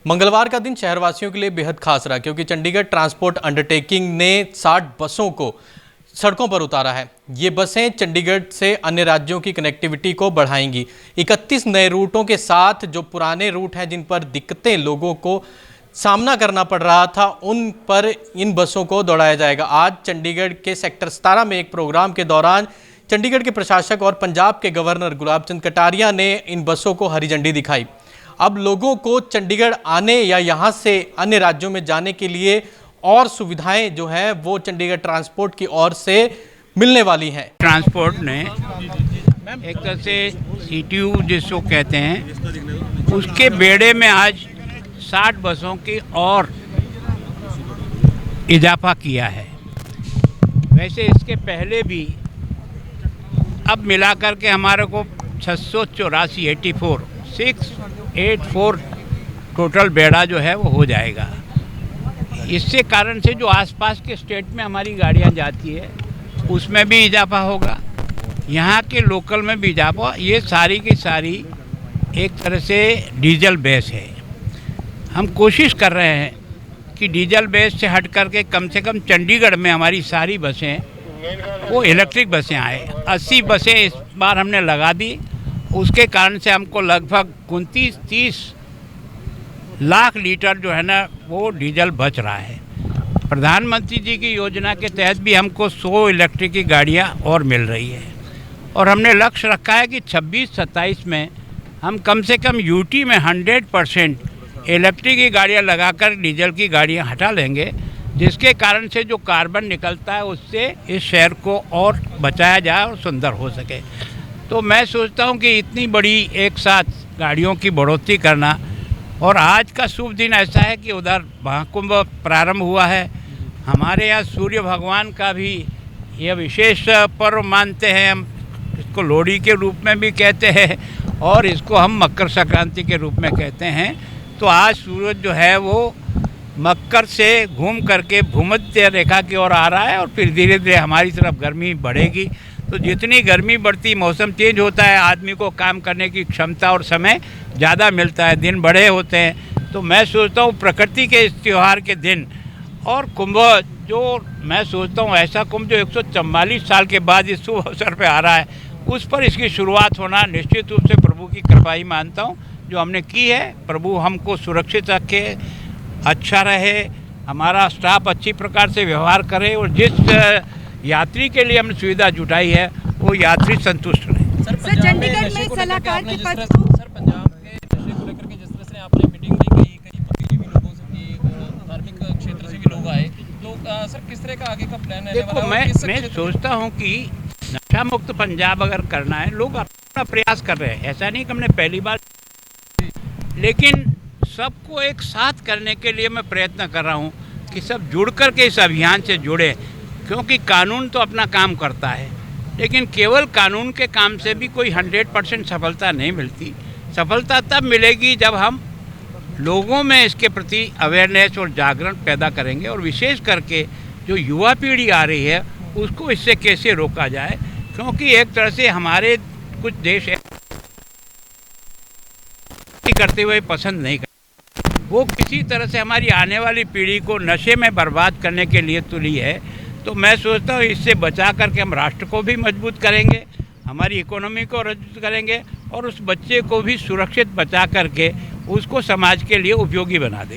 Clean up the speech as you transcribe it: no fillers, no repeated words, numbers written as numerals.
मंगलवार का दिन शहरवासियों के लिए बेहद खास रहा क्योंकि चंडीगढ़ ट्रांसपोर्ट अंडरटेकिंग ने 60 बसों को सड़कों पर उतारा है। ये बसें चंडीगढ़ से अन्य राज्यों की कनेक्टिविटी को बढ़ाएंगी। 31 नए रूटों के साथ जो पुराने रूट हैं जिन पर दिक्कतें लोगों को सामना करना पड़ रहा था, उन पर इन बसों को दौड़ाया जाएगा। आज चंडीगढ़ के सेक्टर 17 में एक प्रोग्राम के दौरान चंडीगढ़ के प्रशासक और पंजाब के गवर्नर गुलाब चंद कटारिया ने इन बसों को हरी झंडी दिखाई। अब लोगों को चंडीगढ़ आने या यहाँ से अन्य राज्यों में जाने के लिए और सुविधाएं जो हैं वो चंडीगढ़ ट्रांसपोर्ट की ओर से मिलने वाली हैं। ट्रांसपोर्ट ने एक तरह से CTU जिसको कहते हैं उसके बेड़े में आज 60 बसों की और इजाफा किया है। वैसे इसके पहले भी अब मिलाकर के हमारे को 684 टोटल बेड़ा जो है वो हो जाएगा। इससे कारण से जो आसपास के स्टेट में हमारी गाड़ियां जाती है उसमें भी इजाफा होगा, यहाँ के लोकल में भी इजाफा। ये सारी की सारी एक तरह से डीजल बेस है। हम कोशिश कर रहे हैं कि डीजल बेस से हट करके कम से कम चंडीगढ़ में हमारी सारी बसें वो इलेक्ट्रिक बसें आए। 80 बसें इस बार हमने लगा दी। उसके कारण से हमको लगभग 29-30 लाख लीटर जो है ना वो डीजल बच रहा है। प्रधानमंत्री जी की योजना के तहत भी हमको 100 इलेक्ट्रिक की गाड़ियाँ और मिल रही है और हमने लक्ष्य रखा है कि 26-27 में हम कम से कम यूटी में 100% इलेक्ट्रिक की गाड़ियाँ लगाकर डीजल की गाड़ियाँ हटा लेंगे, जिसके कारण से जो कार्बन निकलता है उससे इस शहर को और बचाया जाए और सुंदर हो सके। तो मैं सोचता हूं कि इतनी बड़ी एक साथ गाड़ियों की बढ़ोतरी करना, और आज का शुभ दिन ऐसा है कि उधर महाकुंभ प्रारंभ हुआ है। हमारे यहाँ सूर्य भगवान का भी यह विशेष पर्व मानते हैं। हम इसको लोहड़ी के रूप में भी कहते हैं और इसको हम मकर संक्रांति के रूप में कहते हैं। तो आज सूरज जो है वो मकर से घूम करके भूमध्य रेखा की ओर आ रहा है और फिर धीरे धीरे हमारी तरफ गर्मी बढ़ेगी। तो जितनी गर्मी बढ़ती, मौसम चेंज होता है, आदमी को काम करने की क्षमता और समय ज़्यादा मिलता है, दिन बड़े होते हैं। तो मैं सोचता हूँ प्रकृति के इस त्यौहार के दिन और कुंभ, जो मैं सोचता हूँ ऐसा कुंभ जो 144 साल के बाद इस शुभ अवसर पर आ रहा है, उस पर इसकी शुरुआत होना निश्चित रूप से प्रभु की कृपा ही मानता हूँ जो हमने की है। प्रभु हमको सुरक्षित रखे, अच्छा रहे, हमारा स्टाफ अच्छी प्रकार से व्यवहार करे और जिस यात्री के लिए हमने सुविधा जुटाई है वो यात्री संतुष्ट रहे। सर चंडीगढ़ में सलाहकार के पद सर पंजाब के नशे को लेकर के जिस तरह से आपने मीटिंग भी की, कई बुद्धिजीवी लोगों से की, धार्मिक क्षेत्र से भी लोग आए, तो सर किस तरह का आगे का प्लान है? देखो मैं सोचता हूँ कि नशा मुक्त पंजाब अगर करना है, लोग अपना प्रयास कर रहे हैं। ऐसा नहीं कि हमने पहली बार, लेकिन सबको एक साथ करने के लिए मैं प्रयत्न कर रहा हूँ कि सब जुड़ कर के इस अभियान से जुड़े, क्योंकि कानून तो अपना काम करता है, लेकिन केवल कानून के काम से भी कोई 100% सफलता नहीं मिलती। सफलता तब मिलेगी जब हम लोगों में इसके प्रति अवेयरनेस और जागरण पैदा करेंगे, और विशेष करके जो युवा पीढ़ी आ रही है उसको इससे कैसे रोका जाए, क्योंकि एक तरह से हमारे कुछ देश करते हुए पसंद नहीं करते, वो किसी तरह से हमारी आने वाली पीढ़ी को नशे में बर्बाद करने के लिए तुली है। तो मैं सोचता हूँ इससे बचा करके हम राष्ट्र को भी मजबूत करेंगे, हमारी इकोनॉमी को मजबूत करेंगे और उस बच्चे को भी सुरक्षित बचा करके उसको समाज के लिए उपयोगी बना देंगे।